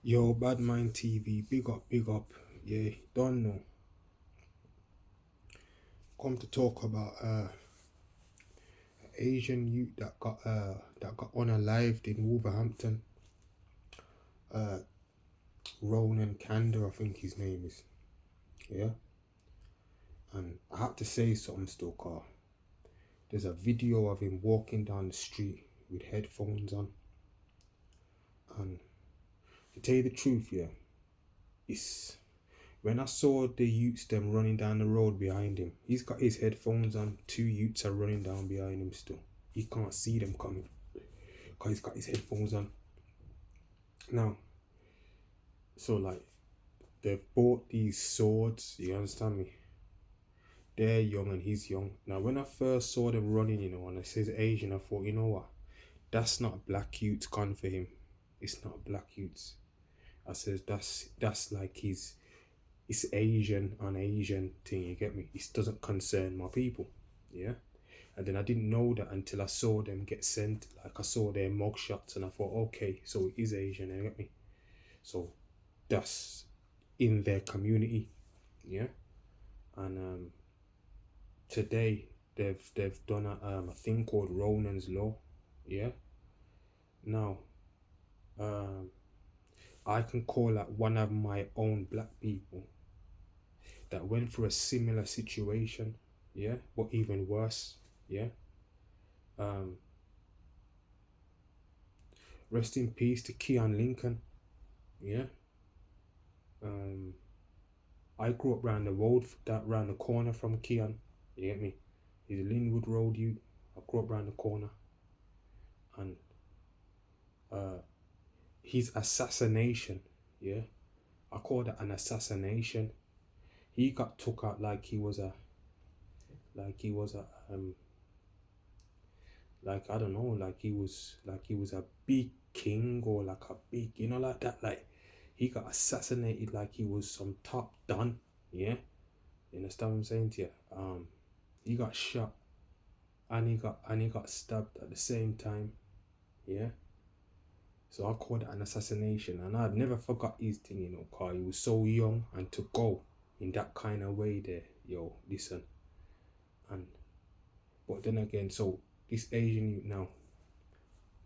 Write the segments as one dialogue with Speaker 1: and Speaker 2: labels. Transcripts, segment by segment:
Speaker 1: Yo, Bad Mind TV, big up, big up. Yeah, don't know. Come to talk about Asian youth that got unalived in Wolverhampton. Uh, Ronan Kanda, I think his name is. Yeah, and I have to say something still, car. There's a video of him walking down the street with headphones on, and to tell you the truth, yeah, it's when I saw the youths them running down the road behind him, he's got his headphones on. Two youths are running down behind him still. He can't see them coming because he's got his headphones on. Now, so like they've bought these swords. You understand me? They're young and he's young. Now, when I first saw them running, and it says Asian, I thought, you know what? That's not black youth's gun for him. It's not black youth's. I says that's like it's Asian on Asian thing, you get me? It doesn't concern my people. Yeah. And then I didn't know that until I saw them get sent. Like I saw their mugshots and I thought, okay, so it is Asian, you get me? So that's in their community. Yeah. And today they've done a thing called Ronan's Law. Yeah. Now, I can call out one of my own black people that went through a similar situation, yeah, but even worse, yeah. Rest in peace to Keon Lincoln, yeah. I grew up round the road, round the corner from Keon, you get me? He's a Linwood Road youth. I grew up round the corner, and his assassination, yeah, I call that an assassination. He got took out like he was a like I don't know, like he was a big king or like a big, like that. Like he got assassinated like he was some top don. Yeah, you understand what I'm saying to you? He got shot and he got stabbed at the same time. Yeah. So I called it an assassination, and I'd never forgot his thing, cause he was so young and to go in that kind of way there, yo, listen. And but then again, so this Asian youth now,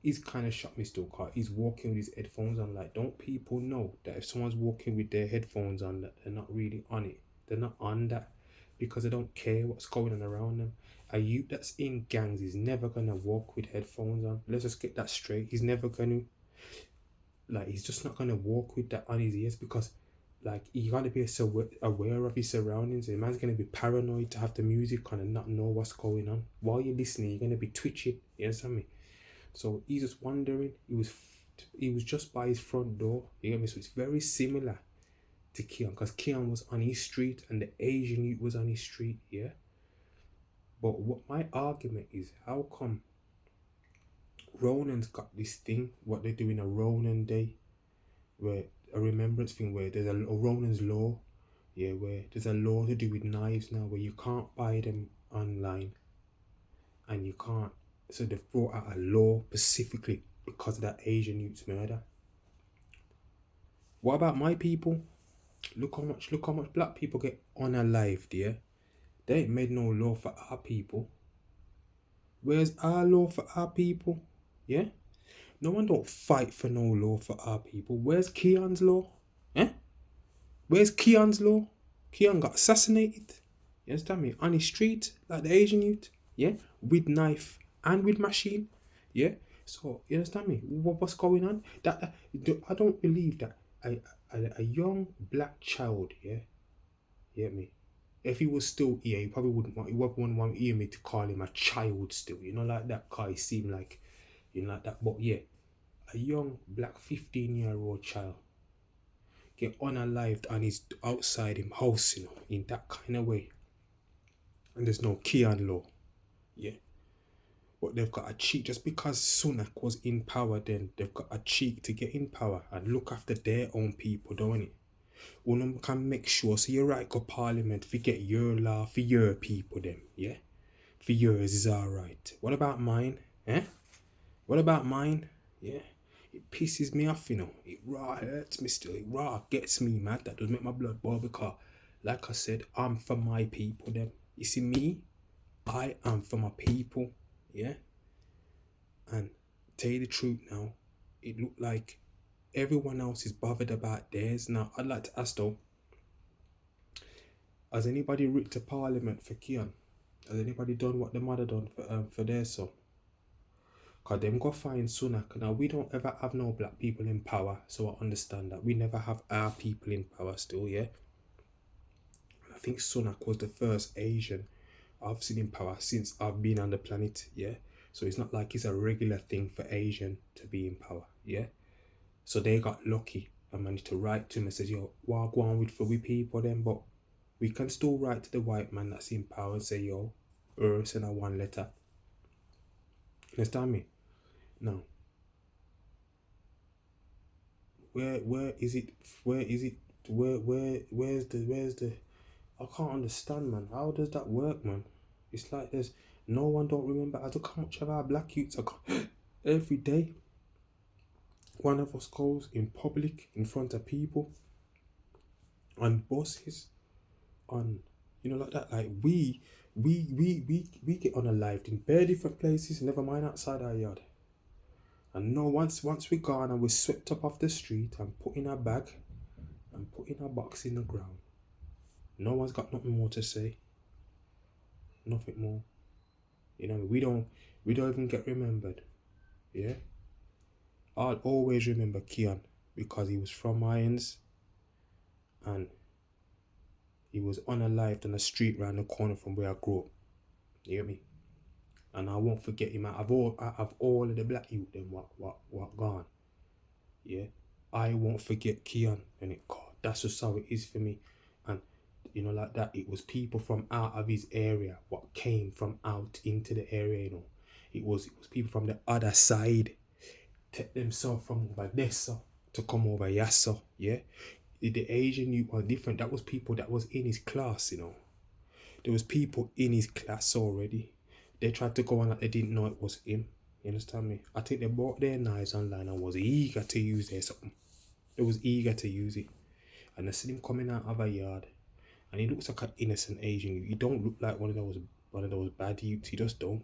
Speaker 1: he's kind of shot me still, cause he's walking with his headphones on. Like, don't people know that if someone's walking with their headphones on, that they're not really on it? They're not on that because they don't care what's going on around them. A youth that's in gangs is never gonna walk with headphones on. Let's just get that straight. He's never gonna, like, he's just not gonna walk with that on his ears because, like, you gotta be so aware of his surroundings. A man's gonna be paranoid to have the music on and not know what's going on. While you're listening, you're gonna be twitching. You understand me? So he's just wondering. He was just by his front door. You get me? So it's very similar to Keon, because Keon was on his street and the Asian youth was on his street. Yeah. But what my argument is, how come Ronan's got this thing, what they're doing a Ronan Day, where a remembrance thing, where there's a Ronan's Law, yeah, where there's a law to do with knives now, where you can't buy them online, and you can't. So they've brought out a law specifically because of that Asian youth's murder. What about my people? Look how much black people get unalived, yeah? They ain't made no law for our people. Where's our law for our people? Yeah? No one don't fight for no law for our people. Where's Keon's law? Eh? Where's Keon's law? Keon got assassinated. You understand me? On his street, like the Asian youth. Yeah? With knife and with machine. Yeah? So, you understand me? What's going on? I don't believe that a young black child, yeah? You get me? If he was still here, he wouldn't want to hear me to call him a child still. Like that, cause he seemed like, like that. But yeah, a young black 15-year-old child get unalived and he's outside him house, in that kind of way. And there's no Keon law. Yeah. But they've got a cheek, just because Sunak was in power then, they've got a cheek to get in power and look after their own people, don't it? One can make sure, so you're right, go parliament, forget your law for your people them, yeah? For yours is alright. What about mine? Eh? What about mine? Yeah. It pisses me off, you know. It raw hurts me still. It raw gets me mad. That does make my blood boil because, like I said, I'm for my people. Them. You see me? I am for my people. Yeah. And tell you the truth now, it looked like everyone else is bothered about theirs. Now, I'd like to ask though, has anybody written to Parliament for Keon? Has anybody done what the mother done for their son? Because them go find Sunak. Now, we don't ever have no black people in power, so I understand that. We never have our people in power still, yeah? I think Sunak was the first Asian I've seen in power since I've been on the planet, yeah? So it's not like it's a regular thing for Asian to be in power, yeah? So they got lucky and managed to write to him and says, yo, what go on with for we people then? But we can still write to the white man that's in power and say, yo, send a one letter. Understand me? Now, where's the I can't understand, man. How does that work, man? It's like there's no one don't remember. I look how much of our black youths every day. One of us goes in public in front of people on buses, on like that. Like we get unalived in bare different places, never mind outside our yard. And no, once we're gone and we're swept up off the street and put in our bag and put in our box in the ground, no one's got nothing more to say. Nothing more. We don't even get remembered. Yeah. I'll always remember Keon because he was from Mayans and he was unalived on the street round the corner from where I grew up. You get me? And I won't forget him out of all of the black youth them what gone. Yeah. I won't forget Keon, and God, that's just how it is for me. And like that, it was people from out of his area what came from out into the area, It was people from the other side take themselves from over this to come over Yassa, yeah. The Asian youth was different. That was people that was in his class, There was people in his class already. They tried to go on like they didn't know it was him. You understand me? I think they bought their knives online and was eager to use their something. They was eager to use it. And I see him coming out of a yard. And he looks like an innocent Asian youth. He don't look like one of those bad youths. He just don't.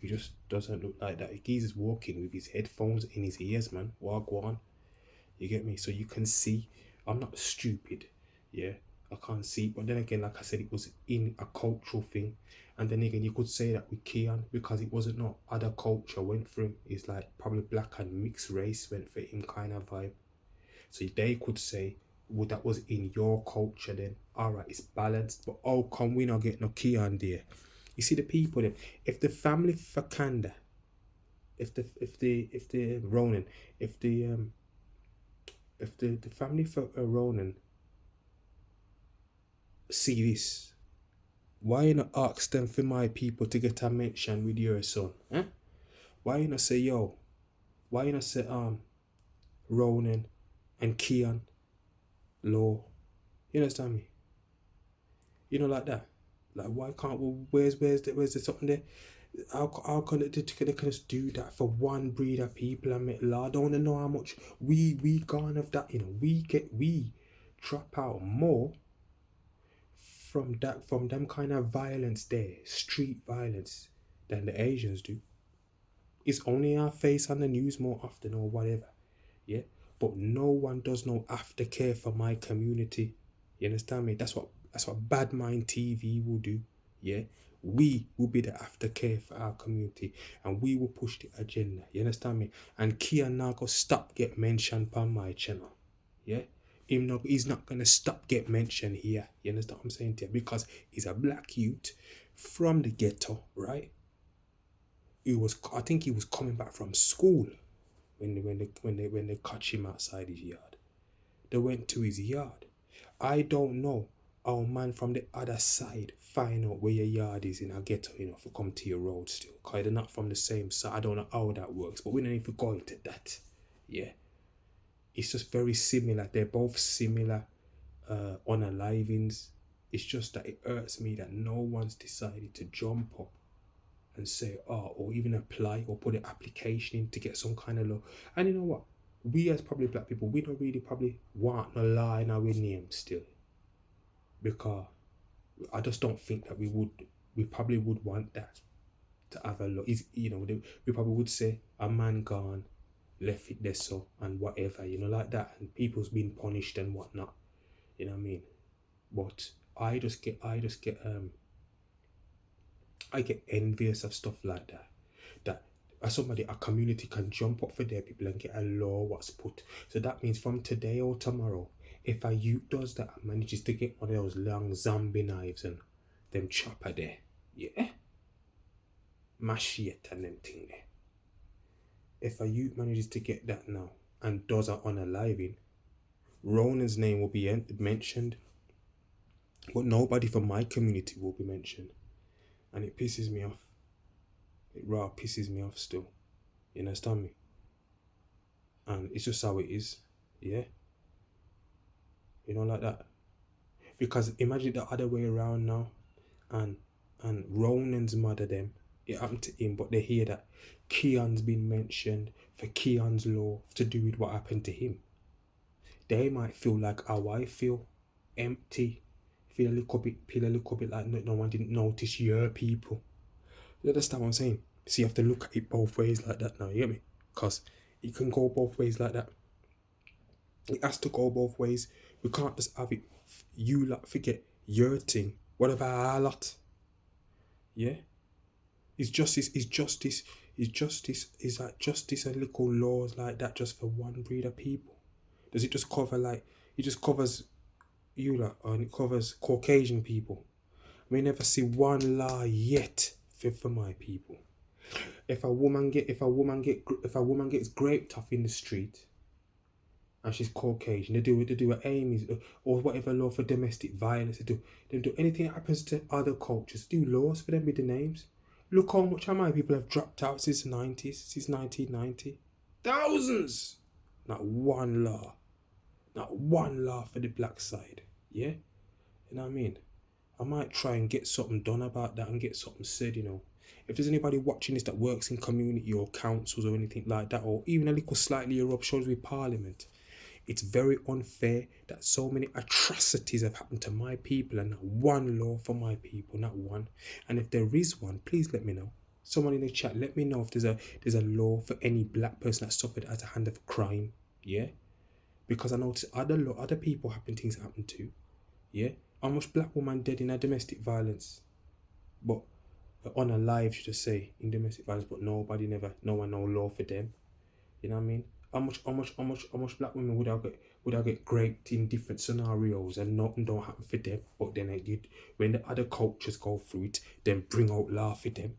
Speaker 1: He just doesn't look like that. He's just walking with his headphones in his ears, man. Walk on. You get me? So you can see. I'm not stupid. Yeah. I can't see. But then again, like I said, it was in a cultural thing. And then again, you could say that with Keon because it wasn't no other culture went for him. It's like probably black and mixed race went for him kind of vibe. So they could say, well, that was in your culture then. Alright, it's balanced. But how come we not get no Keon there? You see the people then. If the family for Kanda, if the Ronan, if the family for Ronan see this, why you not ask them for my people to get a mention with your son? Eh? Why you not say yo? Why you not say Ronan and Keon Law? You understand me? Like that. Like why can't where's the something there? How can they just do that for one breed of people? I mean, I don't know how much we gone of that. We drop out more from them kind of violence there, street violence, than the Asians do. It's only our face on the news more often or whatever, yeah. But no one does no aftercare for my community. You understand me? That's what Bad Mind TV will do, yeah. We will be the aftercare for our community and we will push the agenda. You understand me? And Keon now go stop get mentioned on my channel, yeah. He's not gonna stop get mentioned here. You understand what I'm saying to you? Because he's a black youth from the ghetto, right? I think he was coming back from school when they catch him outside his yard. They went to his yard. I don't know how man from the other side find out where your yard is in a ghetto, for come to your road still. Because they're not from the same side. I don't know how that works, but we don't need to go into that. Yeah. It's just very similar. They're both similar unalivings. It's just that it hurts me that no one's decided to jump up and say, or even apply or put an application in to get some kind of law. And you know what? we as probably black people, we don't really probably want no lie in our name still. Because I just don't think that we probably would want that to have a law. We probably would say a man gone, left it there so, and whatever, like that, and people's been punished and whatnot. You know what I mean? But I get envious of stuff like that. That a community can jump up for their people and get a law what's put. So that means from today or tomorrow, if a youth does that and manages to get one of those long zombie knives and them chopper there, yeah, machete and them thing there. If a youth manages to get that now and does an unaliving, Ronan's name will be mentioned, but nobody from my community will be mentioned. And it pisses me off. It raw pisses me off still. You understand me? And it's just how it is. Yeah? Like that. Because imagine the other way around now. And Ronan's mother them, it happened to him, but they hear that Keon's been mentioned for Keon's law to do with what happened to him. They might feel like how I feel. Empty. Feel a little bit like no one didn't notice your people. You understand what I'm saying? So you have to look at it both ways like that now, you get me? Because it can go both ways like that. It has to go both ways. We can't just have it, you lot forget your thing. What about our lot? Yeah? Is like justice and little laws like that just for one breed of people? Does it just cover it just covers you lot, and it covers Caucasian people? I may never see one law yet for my people. If a woman gets graped off in the street and she's Caucasian, they do an Amy's or whatever law for domestic violence. They do anything that happens to other cultures. Do laws for them with the names. Look how my people have dropped out since the 90s, since 1990. Thousands. Not one law for the black side. Yeah, you know what I mean. I might try and get something done about that and get something said, If there's anybody watching this that works in community or councils or anything like that, or even a little slightly eruptions with Parliament, it's very unfair that so many atrocities have happened to my people and not one law for my people, not one. And if there is one, please let me know. Someone in the chat, let me know if there's a law for any black person that suffered at the hand of crime, yeah? Because I notice other people things happen to, yeah? How much black woman dead in a domestic violence? But unalive, should I say, in domestic violence, but no one no law for them. You know what I mean? How much black women would I get raped in different scenarios and nothing don't happen for them, but then when the other cultures go through it, then bring out law for them.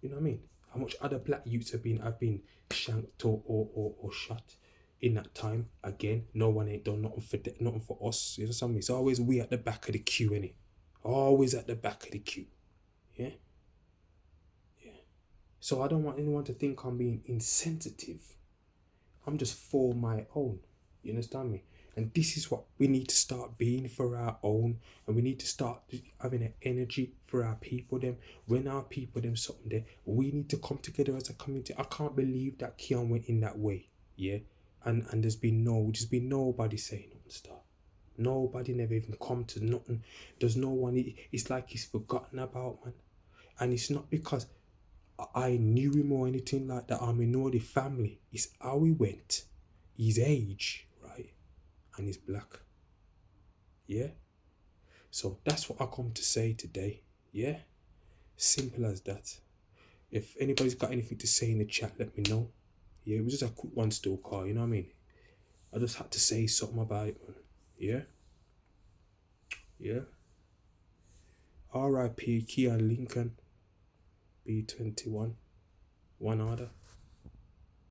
Speaker 1: You know what I mean? How much other black youths have been shanked or shot in that time? Again, no one ain't done nothing for us. You know what I mean? It's always we at the back of the queue, innit? Always at the back of the queue. Yeah? Yeah. So I don't want anyone to think I'm being insensitive. I'm just for my own. You understand me? And this is what we need to start being for our own. And we need to start having an energy for our people them. When our people them something there, we need to come together as a community. I can't believe that Keon went in that way. Yeah? And there's been nobody saying nothing stuff. Nobody never even come to nothing. There's no one. It's like he's forgotten about, man. And it's not because I knew him or anything like that. I mean, know the family. It's how he went, his age, right? And he's black. Yeah? So that's what I come to say today. Yeah? Simple as that. If anybody's got anything to say in the chat, let me know. Yeah, it was just a quick one still, Carl, you know what I mean? I just had to say something about it, man. Yeah? Yeah? R.I.P. Keon Lincoln, B21, one order.